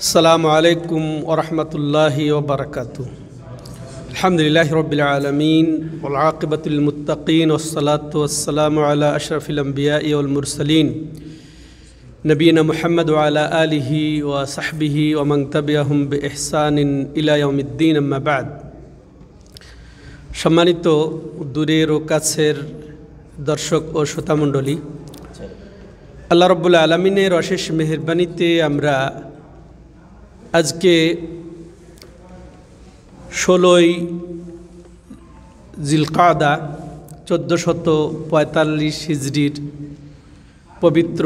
আসসালামু আলাইকুম ওয়া রাহমাতুল্লাহি ওয়া বারাকাতুহু। আলহামদুলিল্লাহি রাব্বিল আলামিন ওয়াল আকিবাতুল লিল মুত্তাকিন ওয়াস সালাতু ওয়াস সালামু আলা আশরাফিল আমবিয়াই ওয়াল মুরসালিন নবিয়িনা মুহাম্মদ ওয়া আলা আলিহি ওয়া সাহবিহি ওয়া মান তাবিআহুম বিইহসানিন ইলা ইয়াউমিদ্দিন, আম্মা বা'দ। সম্মানিত দূরের ও কাছের দর্শক ও শ্রোতামণ্ডলী, আল্লাহ রাব্বুল আলামিনের অশেষ মেহেরবানিতে আমরা আজকে 16ই জিলকাদা 1445 হিজরির পবিত্র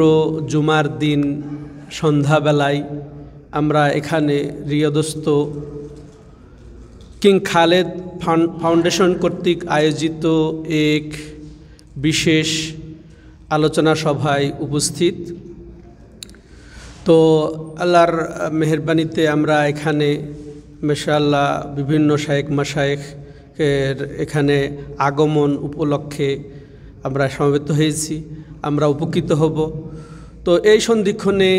জুমার দিন সন্ধ্যাবেলায় আমরা এখানে রিয়াদস্থ কিং খালেদ ফাউন্ডেশন কর্তৃক আয়োজিত এক বিশেষ আলোচনা সভায় উপস্থিত। তো আল্লাহর মেহেরবানিতে আমরা এখানে মাশাআল্লাহ বিভিন্ন শায়েখ মাশায়েখের এখানে আগমন উপলক্ষে আমরা সমবেত হয়েছি, আমরা উপকৃত হব। তো এই সন্ধিক্ষণে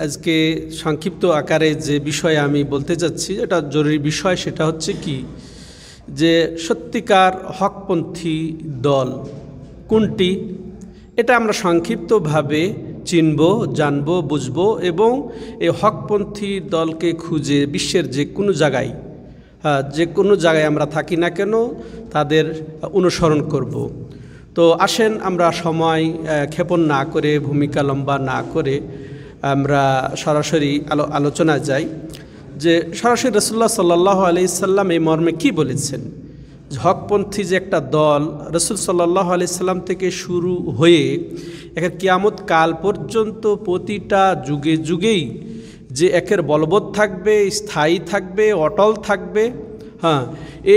আজকে সংক্ষিপ্ত আকারে যে বিষয়ে আমি বলতে চাচ্ছি, এটা জরুরি বিষয়, সেটা হচ্ছে কি যে সত্যিকার হকপন্থী দল কোনটি, এটা আমরা সংক্ষিপ্তভাবে চিনব, জানব, বুঝব এবং এই হকপন্থী দলকে খুঁজে বিশ্বের যে কোনো জায়গায় আমরা থাকি না কেন তাদের অনুসরণ করব। তো আসেন আমরা সময় ক্ষেপণ না করে, ভূমিকা লম্বা না করে আমরা সরাসরি আলোচনা যাই যে সরাসরি রাসূলুল্লাহ সাল্লাল্লাহু আলাইহি সাল্লাম এই মর্মে কি বলেছেন। হকপন্থী যে একটা দল রাসূল সাল্লাল্লাহু আলাইহি সাল্লাম থেকে শুরু হয়ে একের কিয়ামত কাল পর্যন্ত প্রতিটা যুগে যুগেই যে একের বলবৎ থাকবে, স্থায়ী থাকবে, অটল থাকবে,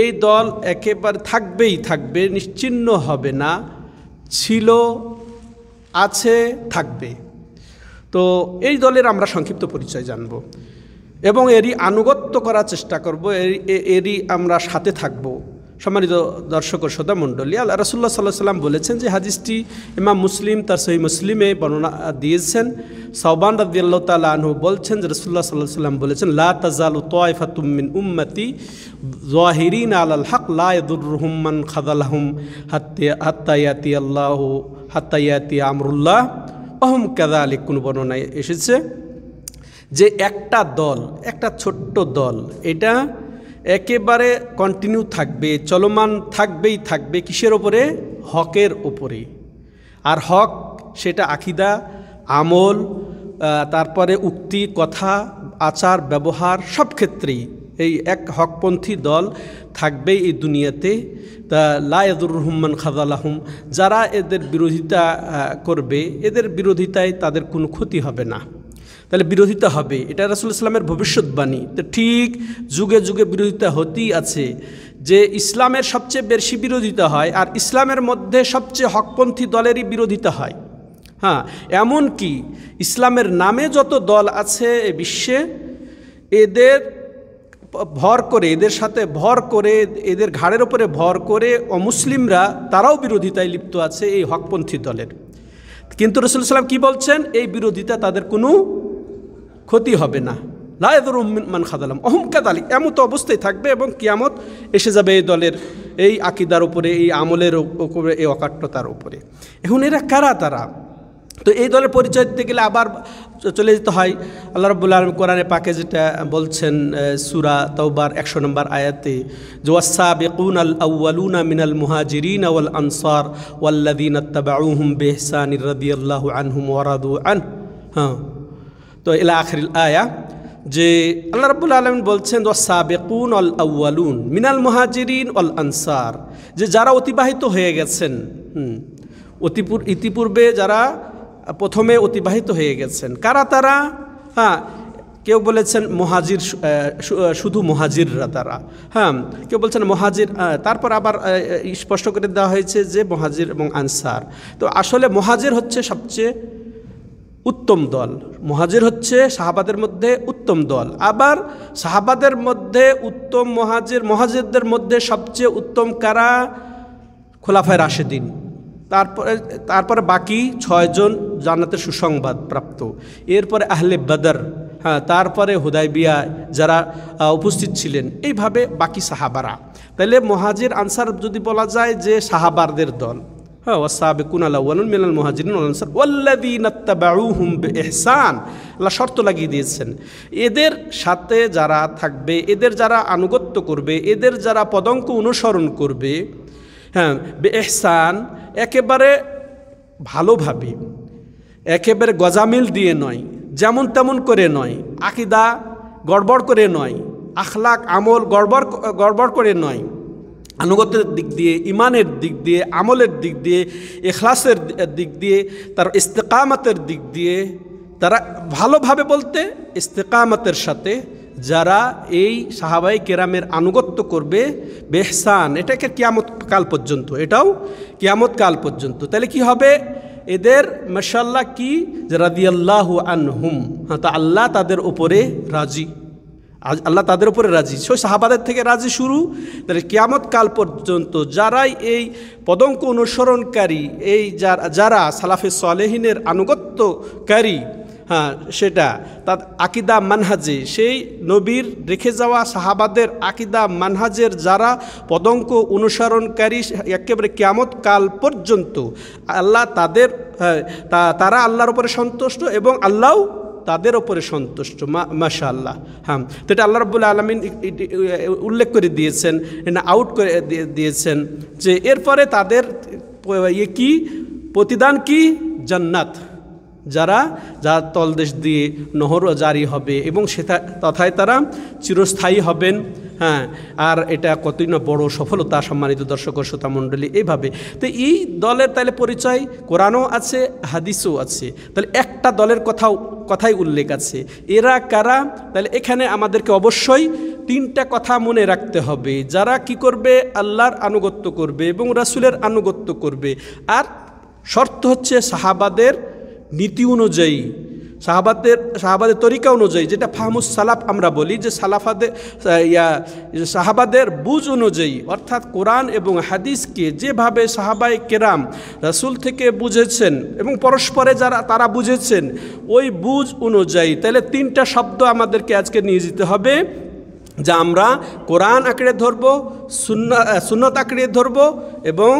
এই দল একেবারে থাকবে, নিশ্চিহ্ন হবে না, ছিল, আছে, থাকবে। তো এই দলের আমরা সংক্ষিপ্ত পরিচয় জানব এবং এরই আনুগত্য করার চেষ্টা করব, এরই আমরা সাথে থাকব। সম্মানিত দর্শক ও শ্রোতা মণ্ডলী, আল্লাহ রাসূলুল্লাহ সাল্লাল্লাহু আলাইহি সাল্লাম বলেছেন যে হাদিসটি ইমাম মুসলিম তার সহিহ মুসলিমে বর্ণনা দিয়েছেন। সাওবান রাদিয়াল্লাহু তাআলা আনহু বলছেন যে রাসূলুল্লাহ সাল্লাল্লাহু আলাইহি সাল্লাম বলেছেন, লা তাজালু তায়ফাতুম মিন উম্মতি যাহিরিনা আলাল হক লা ইয়াদুররুহুম মান খাযালাহুম হাত্তা ইয়াতি আমরুল্লাহ ওয়া হুম কাযালিক। কোন বর্ণনায় এসেছে যে একটা দল, একটা ছোট্ট দল, এটা একেবারে কন্টিনিউ থাকবে, চলমান থাকবে কিসের ওপরে? হকের ওপরে। আর হক সেটা আকীদা, আমল, তারপরে উক্তি, কথা, আচার, ব্যবহার, সব ক্ষেত্রেই এই এক হকপন্থী দল থাকবেই এই দুনিয়াতে। তা লা ইয়াদুররুহুম মান খাযালাহুম, যারা এদের বিরোধিতা করবে, এদের বিরোধিতায় তাদের কোনো ক্ষতি হবে না। তাহলে বিরোধিতা হবে, এটা রাসূলুল্লাহ সাল্লাল্লাহু আলাইহি ওয়াসাল্লামের ভবিষ্যৎবাণী। তো ঠিক যুগে যুগে বিরোধিতা হতেই আছে, যে ইসলামের সবচেয়ে বেশি বিরোধিতা হয় আর ইসলামের মধ্যে সবচেয়ে হকপন্থী দলেরই বিরোধিতা হয়। এমন কি ইসলামের নামে যত দল আছে এ বিশ্বে, এদের সাথে ভর করে, এদের ঘাড়ের ওপরে ভর করে অমুসলিমরা তারাও বিরোধিতায় লিপ্ত আছে এই হকপন্থী দলের। কিন্তু রাসূলুল্লাহ সাল্লাল্লাহু আলাইহি ওয়াসাল্লাম কি বলছেন? এই বিরোধিতা তাদের কোনো ক্ষতি হবে না। লা ইয়াদুররুহুম মান খাযালাহুম ওয়া হুম কাযালিক, এমন তো অবস্থায় থাকবে এবং কিয়ামত এসে যাবে এই দলের এই আকীদার উপরে, এই আমলের উপরে, এই অকাট্যতার উপরে। এখন এরা কারা? তারা তো এই দলের পরিচয় দিতে গেলে আবার চলে যেতে হয় আল্লাহ রাব্বুল আলামিন কোরআনে পাকে যেটা বলছেন সূরা তাওবার 100 নম্বর আয়াতে, যে ওয়াস-সাবিকুনাল আউয়ালুনা মিনাল মুহাজিরিন ওয়াল আনসার ওয়াল্লাযীনা ইত্তাবাউহুম বিইহসানির রাদিয়াল্লাহু আনহুম ওয়া রাদু আন। তো ইলা আখিরিল আয়া, যে আল্লাহ রাব্বুল আলামিন বলছেন ওয়াস-সাবিকুনাল আউয়ালুন মিনাল মুহাজিরিন ওয়াল আনসার, যে যারা অতিবাহিত হয়ে গেছেন, ইতিপূর্বে যারা প্রথমে অতিবাহিত হয়ে গেছেন, কারা তারা? কেউ বলেছেন মুহাজির, শুধু মুহাজিররা তারা, কেউ বলছেন মুহাজির, তারপর আবার স্পষ্ট করে দেওয়া হয়েছে যে মুহাজির এবং আনসার। তো আসলে মুহাজির হচ্ছে সবচেয়ে উত্তম দল, মুহাজির হচ্ছে সাহাবাদের মধ্যে উত্তম দল। আবার সাহাবাদের মধ্যে উত্তম মুহাজিরদের মধ্যে সবচেয়ে উত্তম কারা? খোলাফায়ে রাশেদিন। তারপরে বাকি 6 জন জান্নাতের সুসংবাদ প্রাপ্ত। এরপরে আহলে বদর, হ্যাঁ, তারপরে হুদায়বিয়া যারা উপস্থিত ছিলেন, এইভাবে বাকি সাহাবারা। তাহলে মুহাজির আনসার যদি বলা যায় যে সাহাবারদের দল, হ্যাঁ, ওয়াসাবিকুনা আল-আউওয়ালুন মিনাল মুহাজিরিন ওয়াল আনসার ওয়াল্লাযীনা ইত্তাবাউহুম বিইহসান, আল্লাহ শর্ত লাগিয়ে দিয়েছেন, এদের সাথে যারা থাকবে, এদের যারা আনুগত্য করবে, এদের যারা পদঙ্ক অনুসরণ করবে, হ্যাঁ, বিইহসান, একেবারে ভালোভাবে, একেবারে গজামিল দিয়ে নয়, যেমন তেমন করে নয়, আকীদা গড়বড় করে নয়, আখলাক আমল গড়বড় করে নয়, আনুগত্যের দিক দিয়ে, ইমানের দিক দিয়ে, আমলের দিক দিয়ে, ইখলাসের দিক দিয়ে, তার ইস্তেকামতের দিক দিয়ে, তারা ভালোভাবে বলতে ইস্তেকামতের সাথে যারা এই সাহাবায়ে কেরামের আনুগত্য করবে বেহসান, এটাকে কিয়ামত কাল পর্যন্ত, এটাও কিয়ামত কাল পর্যন্ত। তাহলে কি হবে? এদের মাশাআল্লাহ কি রাদিয়াল্লাহু আনহুম, হ্যাঁ, তা আল্লাহ তাদের উপরে রাজি, আল্লাহ তাদের উপরে রাজি, সেই সাহাবাদের থেকে রাজি শুরু। তাহলে কিয়ামত কাল পর্যন্ত যারাই এই পদঙ্ক অনুসরণকারী, এই যারা সালাফে সালেহিনের আনুগত্যকারী, হ্যাঁ, সেটা তার আকীদা মানহাজে, সেই নবীর রেখে যাওয়া সাহাবাদের আকীদা মানহাজের যারা পদঙ্ক অনুসরণকারী, একেবারে কিয়ামত কাল পর্যন্ত আল্লাহ তাদের, তারা আল্লাহর উপরে সন্তুষ্ট এবং আল্লাহ তাদের ওপরে সন্তুষ্ট, মাশাআল্লাহ। হ্যাঁ, তো এটা আল্লাহ রাব্বুল আলামিন উল্লেখ করে দিয়েছেন, এটা আউট করে দিয়েছেন যে এরপরে তাদের কি প্রতিদান, কি জান্নাত, যারা তলদেশ দিয়ে নহর জারি হবে এবং সেটা তথায় তারা চিরস্থায়ী হবেন। হ্যাঁ, আর এটা কতই না বড় সফলতা, সম্মানিত দর্শক ও শ্রোতা মণ্ডলী। এইভাবে তো এই দলের তাহলে পরিচয় কোরআনও আছে, হাদিসও আছে, তাহলে একটা দলের কথাই উল্লেখ আছে। এরা কারা? তাহলে এখানে আমাদেরকে অবশ্যই তিনটা কথা মনে রাখতে হবে। যারা কি করবে? আল্লাহর আনুগত্য করবে এবং রাসূলের আনুগত্য করবে। আর শর্ত হচ্ছে সাহাবাদের নীতি অনুযায়ী, সাহাবাদের তরিকা অনুযায়ী, যেটা ফাহমুস সালাফ আমরা বলি, যে সাহাবাদের বুঝ অনুযায়ী, অর্থাৎ কোরআন এবং হাদিসকে যেভাবে সাহাবায়ে কেরাম রাসূল থেকে বুঝেছেন এবং পরস্পরে যারা তারা বুঝেছেন, ওই বুঝ অনুযায়ী তাহলে তিনটা শব্দ আমাদেরকে আজকে নিয়ে যেতে হবে, যা আমরা কোরআন আঁকড়ে ধরব, সুন্নত আঁকড়ে ধরব এবং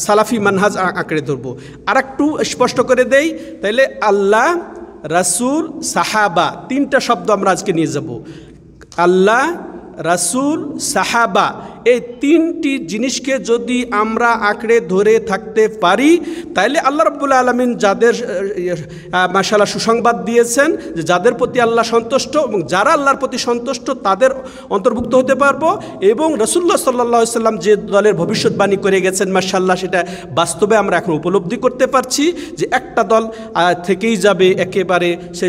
সালাফি মানহাজ আঁকড়ে ধরব। আর একটু স্পষ্ট করে দেই, তাইলে আল্লাহ, রাসূল, সাহাবা, তিনটা শব্দ আমরা আজকে নিয়ে যাব। আল্লাহ, রাসূল, সাহাবা, এই তিনটি জিনিসকে যদি আমরা আঁকড়ে ধরে থাকতে পারি, তাইলে আল্লাহ রাব্বুল আলামিন যাদের মাশাআল্লাহ সুসংবাদ দিয়েছেন যে যাদের প্রতি আল্লাহ সন্তুষ্ট এবং যারা আল্লাহর প্রতি সন্তুষ্ট তাদের অন্তর্ভুক্ত হতে পারবো। এবং রাসূলুল্লাহ সাল্লাল্লাহু আলাইহি সাল্লাম যে দলের ভবিষ্যৎবাণী করে গেছেন, মাশাআল্লাহ, সেটা বাস্তবে আমরা এখন উপলব্ধি করতে পারছি যে একটা দল থেকেই যাবে একেবারে, সে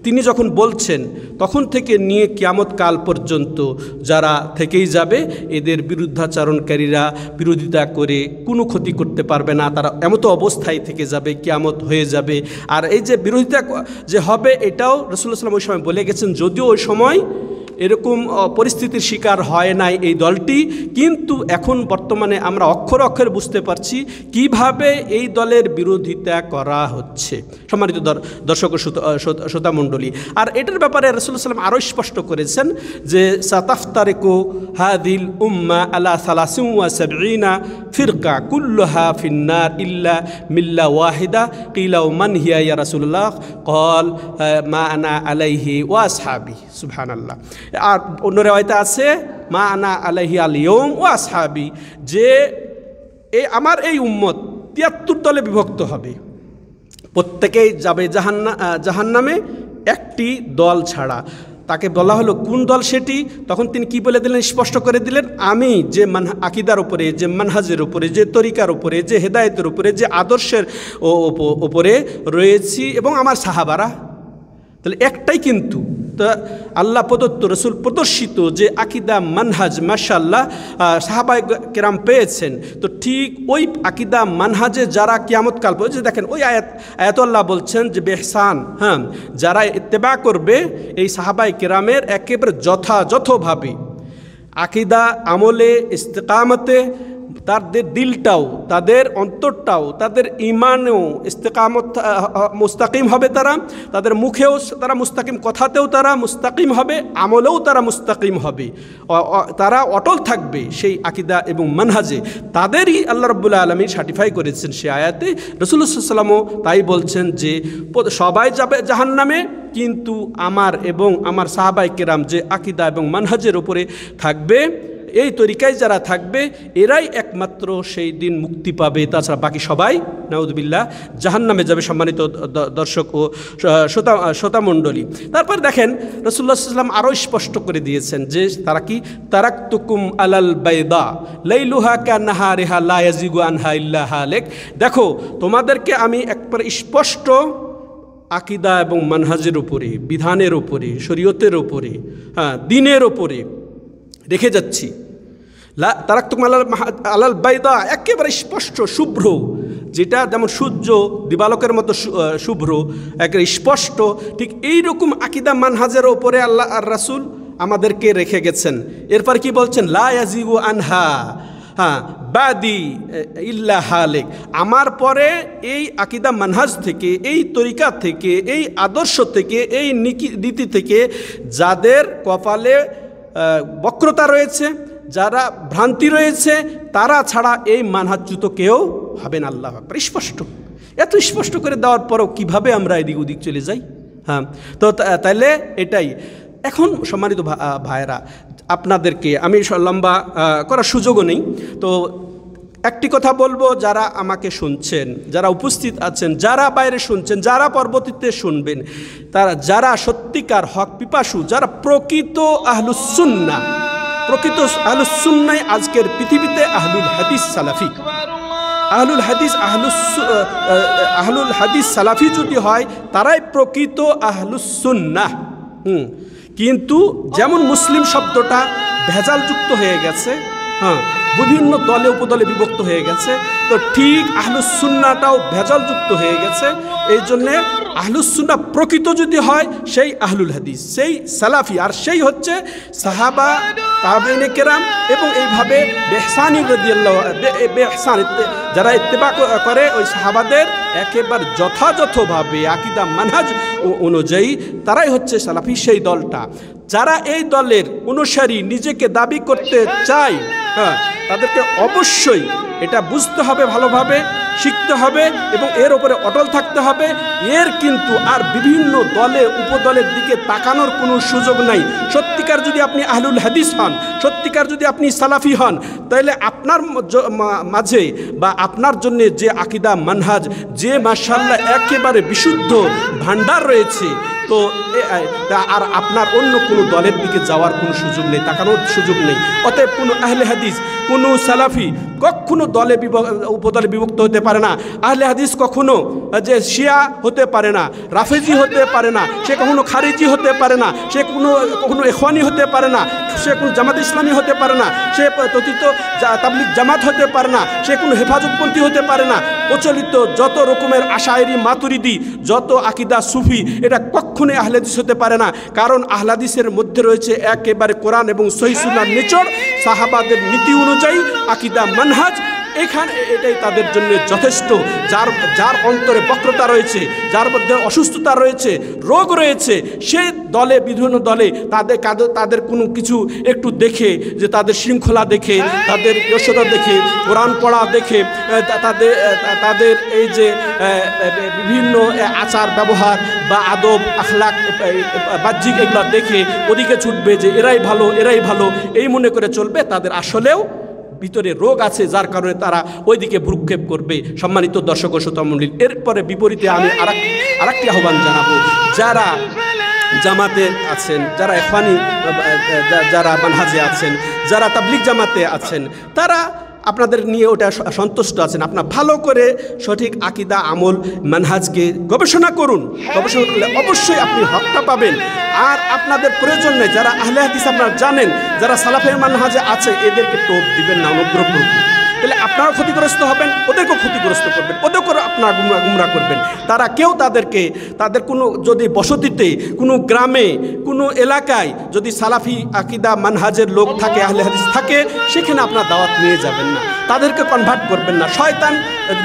তিনি যখন বলছেন তখন থেকে নিয়ে কিয়ামত কাল পর্যন্ত যারা থেকেই যাবে, এদের বিরুদ্ধাচারণকারীরা বিরোধিতা করে কোনো ক্ষতি করতে পারবে না, তারা এমতো অবস্থায় থেকে যাবে, কিয়ামত হয়ে যাবে। আর এই যে বিরোধিতা যে হবে, এটাও রাসূলুল্লাহ সাল্লাল্লাহু আলাইহি ওয়াসাল্লাম ওই সময় বলে গেছেন, যদিও ওই সময় এরকম পরিস্থিতির শিকার হয় নাই এই দলটি, কিন্তু এখন বর্তমানে আমরা অক্ষরে অক্ষরে বুঝতে পারছি কিভাবে এই দলের বিরোধিতা করা হচ্ছে, সম্মানিত দর্শক ও শ্রোতা মণ্ডলী। আর এটার ব্যাপারে রাসূলুল্লাহ সাল্লাল্লাহু আলাইহি ওয়াসাল্লাম আরও স্পষ্ট করেছেন যে সাতাফতারিকু হাদিল উম্মা আলা 73 ফিরকা কুল্লুহা ফিন্নার ইল্লা মিল্লা ওয়াহিদা কিলা মান হিয়া ইয়া রাসূলুল্লাহ ক্বাল মা আনা আলাইহি ওয়া আসহাবি। সুবহানাল্লাহ। আর অন্য রিওয়ায়াতে আছে মা আনা আলাইহি আল ইয়াউম ওয়া আসহাবি, যে আমার এই উম্মত 73 দলে বিভক্ত হবে, প্রত্যেকেই যাবে জাহান্নামে একটি দল ছাড়া। তাকে বলা হলো কোন দল সেটি, তখন তিনি কি বলে দিলেন? স্পষ্ট করে দিলেন, আমি যে আকীদার উপরে, যে মানহাজের উপরে, যে তরিকার উপরে, যে হেদায়েতের উপরে, যে আদর্শের উপরে রয়েছি এবং আমার সাহাবারা। তাহলে একটাই কিন্তু তা আল্লাহ প্রদত্ত, রসুল প্রদর্শিত যে আকীদা মানহাজ, মাশাআল্লাহ, সাহাবায়ে কেরাম পেয়েছেন। তো ঠিক ওই আকীদা মানহাজে যারা কিয়ামত কাল পর্যন্ত, দেখেন ওই আয়াত আল্লাহ বলছেন যে বেহসান, হ্যাঁ, যারা ইত্তেবা করবে এই সাহাবায়ে কেরামের একেবারে যথাযথভাবে আকীদা, আমলে, ইস্তেকামতে, তাদের দিলটাও, তাদের অন্তরটাও, তাদের ইমানেও ইস্তেকামত মুস্তাকিম হবে, তাদের মুখেও তারা মুস্তাকিম, কথাতেও তারা মুস্তাকিম হবে, আমলেও তারা মুস্তাকিম হবে, তারা অটল থাকবে সেই আকীদা এবং মানহাজে। তাদেরই আল্লাহ রাব্বুল আলামিন সার্টিফাই করেছেন সে আয়াতে। রাসূলুল্লাহ সাল্লাল্লাহু আলাইহি ওয়াসাল্লামও তাই বলছেন যে সবাই যাবে জাহান্নামে, কিন্তু আমার এবং আমার সাহাবায়ে কেরাম যে আকীদা এবং মানহাজের উপরে থাকবে, এই তরিকায় যারা থাকবে, এরাই একমাত্র সেই দিন মুক্তি পাবে। তাছাড়া বাকি সবাই নাউযুবিল্লাহ জাহান্নামে যাবে। সম্মানিত দর্শক ও শ্রোতামণ্ডলী, তারপর দেখেন রাসূলুল্লাহ সাল্লাল্লাহু আলাইহি ওয়াসাল্লাম আরও স্পষ্ট করে দিয়েছেন যে তারা কি, তারাকতুকুম আলাল বাইদা লাইলুহা কান্নাহারিহা লা ইয়াজিগু আনহা ইল্লা হালিক। দেখো, তোমাদেরকে আমি একবারে স্পষ্ট আকীদা এবং মানহাজের উপরে, বিধানের উপরে, শরীয়তের উপরে, দ্বীনের উপরে রেখে যাচ্ছি। তারাকতুকুম আলাল বাইদা, একেবারে স্পষ্ট শুভ্র, যেটা যেমন সূর্য দিবালোকের মতো শুভ্র, একেবারে স্পষ্ট, ঠিক এইরকম আকীদা মানহাজের ওপরে আল্লাহ আর রাসূল আমাদেরকে রেখে গেছেন। এরপর কি বলছেন, লা ইয়াজিগু আনহা বাদি ইল্লা হালিক। আমার পরে এই আকীদা মানহাজ থেকে, এই তরিকা থেকে, এই আদর্শ থেকে, এই নীতি থেকে যাদের কপালে বক্রতা রয়েছে, যারা ভ্রান্তি রয়েছে, তারা ছাড়া এই মানহাজচ্যুত কেউ হবে না। আল্লাহু আকবার। স্পষ্ট, এত স্পষ্ট করে দেওয়ার পরও কিভাবে আমরা এদিক ওদিক চলে যাই? তো তাইলে এটাই। এখন সম্মানিত ভাইয়েরা, আপনাদেরকে আমি লম্বা করার সুযোগও নেই, তো একটি কথা বলবো, যারা আমাকে শুনছেন, যারা উপস্থিত আছেন, যারা বাইরে শুনছেন, যারা পরবর্তীতে শুনবেন, তারা যারা সত্যিকার হক পিপাসু, যারা প্রকৃত আহলুস সুন্নাহ, প্রকৃত আহলুস সুন্নাহ আজকের পৃথিবীতে আহলুল হাদিস সালাফি, আহলুল হাদিস সালাফি যদি হয়, তারাই প্রকৃত আহলুস সুন্নাহ। কিন্তু যেমন মুসলিম শব্দটা ভেজালযুক্ত হয়ে গেছে, বিভিন্ন দলে উপদলে বিভক্ত হয়ে গেছে, তো ঠিক আহলুস সুন্নাহটাও ভেজালযুক্ত হয়ে গেছে। এই জন্যে আহলুস সুন্নাহ প্রকৃত যদি হয়, সেই আহলুল হাদিস, সেই সালাফি, আর সেই হচ্ছে সাহাবা, তাবেঈনে কেরাম, এবং এইভাবে বেহসানি রাদিয়াল্লাহু বেহসান যারা ইত্তেবা করে ওই সাহাবাদের একেবারে যথাযথভাবে আকীদা মানহাজ অনুযায়ী, তারাই হচ্ছে সালাফি, সেই দলটা। যারা এই দলের অনুসারী নিজেকে দাবি করতে চায়, তাদেরকে অবশ্যই এটা বুঝতে হবে, ভালোভাবে শিখতে হবে এবং এর উপরে অটল থাকতে হবে। এর কিন্তু আর বিভিন্ন দলে উপদলের দিকে তাকানোর কোনো সুযোগ নাই। সত্যিকার যদি আপনি আহলুল হাদিস হন, সত্যিকার যদি আপনি সালাফি হন, তাহলে আপনার মাঝে বা আপনার জন্য যে আকীদা মানহাজ, যে মাশাআল্লাহ একেবারে বিশুদ্ধ ভান্ডার রয়েছে, তো আর আপনার অন্য কোনো দলের দিকে যাওয়ার কোনো সুযোগ নেই, তাকানোর সুযোগ নেই। অতএব কোনো আহলে হাদিস, কোনো সালাফি কখনো দলে উপদলে বিভক্ত হতে পারে না। আহলে হাদিস কখনো যে শিয়া হতে পারে না, রাফেজি হতে পারে না, সে কখনো খারিজি হতে পারে না, সে কখনো ইখওয়ানি হতে পারে না, সে কোনো জামাত ইসলামী হতে পারে না, সে তথিত তাবলিগ জামাত হতে পারে না, সে কোনো হেফাজতপন্থী হতে পারে না। প্রচলিত যত রকমের আশায়েরি, মাতুরিদি, যত আকীদা সুফি, এটা কখনোই আহলে হাদিস হতে পারে না। কারণ আহলে হাদিসের মধ্যে রয়েছে একেবারে কোরআন এবং সহিহ সুন্নাহর নিচড়, সাহাবাদের নীতি অনুযায়ী আকীদা মানহাজ। এখানে এটাই তাদের জন্য যথেষ্ট। যার অন্তরে বক্রতা রয়েছে, যার মধ্যে অসুস্থতা রয়েছে, রোগ রয়েছে, সে দলে, বিভিন্ন দলে তাদের কোনো কিছু একটু দেখে, যে তাদের শৃঙ্খলা দেখে, তাদের যশোদা দেখে, কোরআন পড়া দেখে, তাদের এই যে বিভিন্ন আচার ব্যবহার বা আদব আখলাক বাহ্যিক এগুলো দেখে ওদিকে ছুটবে যে এরাই ভালো, এরাই ভালো, এই মনে করে চলবে। তাদের আসলেও ভিতরে রোগ আছে, যার কারণে তারা ওইদিকে ভ্রুক্ষেপ করবে। সম্মানিত দর্শক ও শ্রোতামণ্ডলী, এরপরে বিপরীতে আমি আরেকটি আহ্বান জানাবো, যারা জামাতে আছেন, যারা ইখওয়ানি, যারা মানহাজে আছেন, যারা তাবলিগ জামাতে আছেন, তারা আপনাদের নিয়ে ওটা সন্তুষ্ট আছেন। আপনার ভালো করে সঠিক আকীদা, আমল, মানহাজকে গবেষণা করুন। গবেষণা করলে অবশ্যই আপনি হকটা পাবেন। আর আপনাদের প্রয়োজন নেই, যারা আহলে হাদিস আপনারা জানেন, যারা সালাফে মানহাজে আছে, এদেরকে টোপ দিবেন না, অনুগ্রহ করবেন। তাহলে আপনারাও ক্ষতিগ্রস্ত হবেন, ওদেরকেও ক্ষতিগ্রস্ত করবেন, ওদেরকেও আপনারা গুমরা করবেন। তারা কেউ তাদের কোনো যদি বসতিতে, কোনো গ্রামে, কোনো এলাকায় যদি সালাফি আকিদা মানহাজের লোক থাকে, আহলে হাদিস থাকে, সেখানে আপনার দাওয়াত নিয়ে যাবেন না, তাদেরকে কনভার্ট করবেন না। শয়তান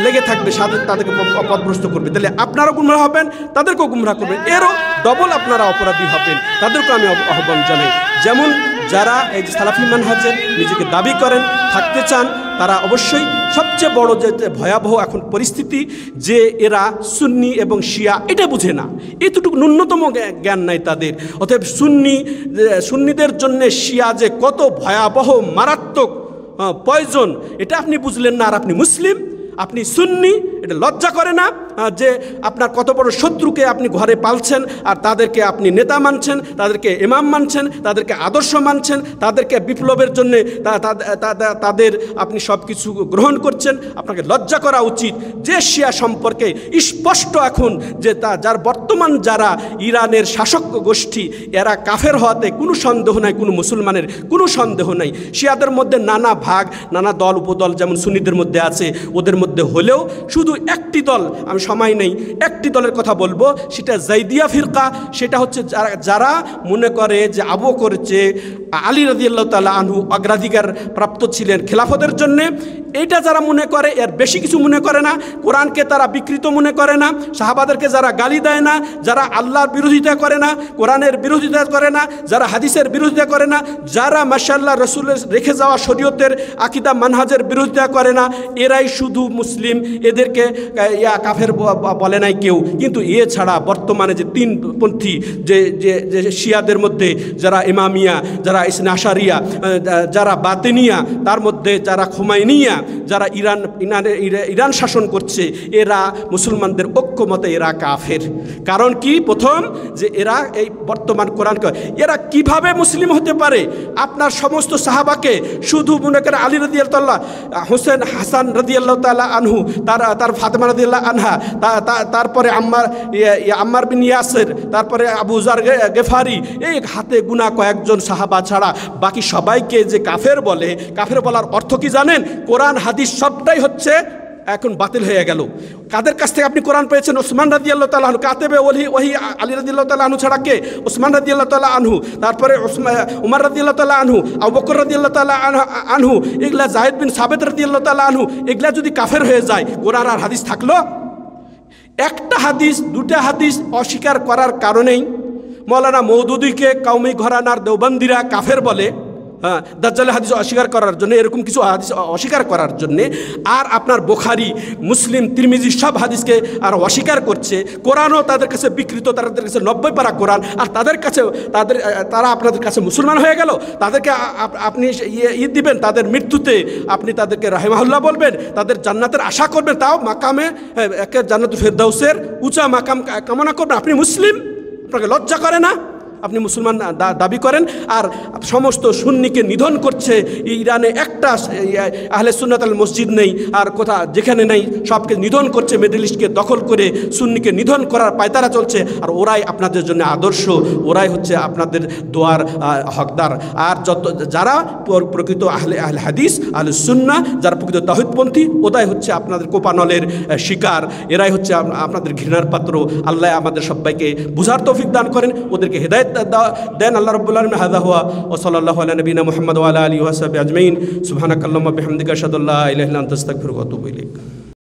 লেগে থাকবে, তাদেরকে পথভ্রষ্ট করবে। তাহলে আপনারাও গুমরা হবেন, তাদেরকেও গুমরা করবেন, এরও ডবল আপনারা অপরাধী হবেন। তাদেরকে আমি আহ্বান জানাই, যেমন যারা এই যে সালাফি মানহাজের নিজেকে দাবি করেন, থাকতে চান, তারা অবশ্যই সবচেয়ে বড় যে ভয়াবহ এখন পরিস্থিতি যে এরা সুন্নি এবং শিয়া এটা বুঝে না, এতটুকু ন্যূনতম জ্ঞান নাই তাদের। অতএব সুন্নিদের জন্য শিয়া যে কত ভয়াবহ মারাত্মক পয়জন এটা আপনি বুঝলেন না, আর আপনি মুসলিম, আপনি সুন্নি, এটা লজ্জা করে না যে আপনার কত বড় শত্রুকে আপনি ঘরে পালছেন, আর তাদেরকে আপনি নেতা মানছেন, তাদেরকে ইমাম মানছেন, তাদেরকে আদর্শ মানছেন, তাদেরকে বিপ্লবের জন্য তাদের আপনি সব কিছু গ্রহণ করছেন। আপনাকে লজ্জা করা উচিত। যে শিয়া সম্পর্কে স্পষ্ট এখন যে যার বর্তমান যারা ইরানের শাসক গোষ্ঠী, এরা কাফের হওয়াতে কোনো সন্দেহ নাই, কোনো মুসলমানের কোনো সন্দেহ নাই। শিয়াদের মধ্যে নানা ভাগ, নানা দল উপদল যেমন সুন্নিদের মধ্যে আছে, ওদের মধ্যে হলেও শুধু একটি দল, আমি সময় নেই, একটি দলের কথা বলবো, সেটা জাইদিয়া ফিরকা। সেটা হচ্ছে যারা মনে করে যে আবু বকর যে আলী রাদিয়াল্লাহু তাআলা আনহু অগ্রাধিকার প্রাপ্ত ছিলেন খেলাফতের জন্যে, এইটা যারা মনে করে, এর বেশি কিছু মনে করে না। কোরআনকে তারা বিকৃত মনে করে না, সাহাবাদেরকে যারা গালি দেয় না, যারা আল্লাহর বিরোধিতা করে না, কোরআনের বিরোধিতা করে না, যারা হাদিসের বিরোধিতা করে না, যারা মাশাআল্লাহ রসুলের রেখে যাওয়া শরীয়তের আকিদা মানহাজের বিরোধিতা করে না, এরাই শুধু মুসলিম। এদেরকে কাফের বলে নাই কেউ। কিন্তু এছাড়া বর্তমানে যে তিনপন্থী যে শিয়াদের মধ্যে যারা ইমামিয়া, যারা ইসনা আশারিয়া, যারা বাতিনিয়া, তার মধ্যে যারা খুমাইনিয়া, যারা ইরান শাসন করছে, এরা মুসলমানদের ঐক্যমতে এরা কাফের। কারণ কি? প্রথম যে এরা এই বর্তমান কোরআনকে এরা কিভাবে মুসলিম হতে পারে? আপনার সমস্ত সাহাবাকে শুধু মনে করে আলী রাদিয়াল্লাহু তাআলা, হোসেন হাসান রাদিয়াল্লাহু তাআলা আনহু, তার ফাতেমা রাদিয়াল্লাহু আনহা, তারপরে আম্মার বিন ইয়াসির, তারপরে আবু যার গেফারি, এই হাতে গুনা কয়েকজন সাহাবা ছাড়া বাকি সবাইকে যে কাফের বলে, কাফের বলার অর্থ কি জানেন? কোরআন হাদিস সবটাই হচ্ছে এখন বাতিল হয়ে গেল। কাদের কাছ থেকে আপনি কোরআন পেয়েছেন? ওসমান রাদিয়াল্লাহু তাআলা আনহু, কাতেবে ওহি আলী রাদিয়াল্লাহু তাআলা আনহু ছাড়া কে? ওসমান রাদিয়াল্লাহু তাআলা আনহু, তারপরে উমর রাদিয়াল্লাহু তাআলা আনহু, আবু বকর রাদিয়াল্লাহু তাআলা আনহু, এগুলা যায়েদ বিন সাবিত রাদিয়াল্লাহু তাআলা আনহু, এগুলা যদি কাফের হয়ে যায়, কোরআন আর হাদিস থাকলো? একটা হাদিস, দুটা হাদিস অস্বীকার করার কারণেই মৌলানা মওদুদিকে কওমি ঘরানার দেওবন্দিরা কাফের বলে, হ্যাঁ, দাজ্জালের হাদিস অস্বীকার করার জন্য, এরকম কিছু হাদিস অস্বীকার করার জন্যে। আর আপনার বুখারী, মুসলিম, তিরমিজি সব হাদিসকে আর অস্বীকার করছে। কোরআনও তাদের কাছে বিকৃত, তাদের কাছে 90 পারা কোরআন, আর তারা আপনাদের কাছে মুসলমান হয়ে গেল। তাদেরকে আপনি দিবেন, তাদের মৃত্যুতে আপনি তাদেরকে রাহিমাহুল্লাহ বলবেন, তাদের জান্নাতের আশা করবেন, তাও মাকামে একে জান্নাতুল ফেরদাউসের উঁচা মাকাম কামনা করবেন। আপনি মুসলিম, আপনাকে লজ্জা করে না? আপনি মুসলমান দাবি করেন, আর সমস্ত সুন্নিকে নিধন করছে। ইরানে একটা আহলে সুন্নাত আল মসজিদ নেই, আর কোথা যেখানে নেই সবকে নিধন করছে, মিডল ইস্টকে দখল করে সুন্নিকে নিধন করার পায়তারা চলছে। আর ওরাই আপনাদের জন্য আদর্শ, ওরাই হচ্ছে আপনাদের দোয়ার হকদার। আর যারা প্রকৃত আহলে হাদিস, আহলে সুন্নাহ, যারা প্রকৃত তাওহীদপন্থী, ওরাই হচ্ছে আপনাদের কোপানলের শিকার, এরাই হচ্ছে আপনাদের ঘৃণার পাত্র। আল্লাহ আমাদের সবাইকে বুঝার তৌফিক দান করেন, ওদেরকে হেদায়েত দেন। আল্লাহ রাব্বুল আলামিন হাযা হুয়া ওয়া সাল্লাল্লাহু আলা নবিনা মুহাম্মদ ওয়া আলা আলিহি ওয়া সাহবিহি আজমাইন। সুবহানাকাল্লাহুম্মা বিহামদিকা আশহাদু আল্লা ইলাহা ইল্লা আনতা আস্তাগফিরুকা ওয়া আতুবু ইলাইক।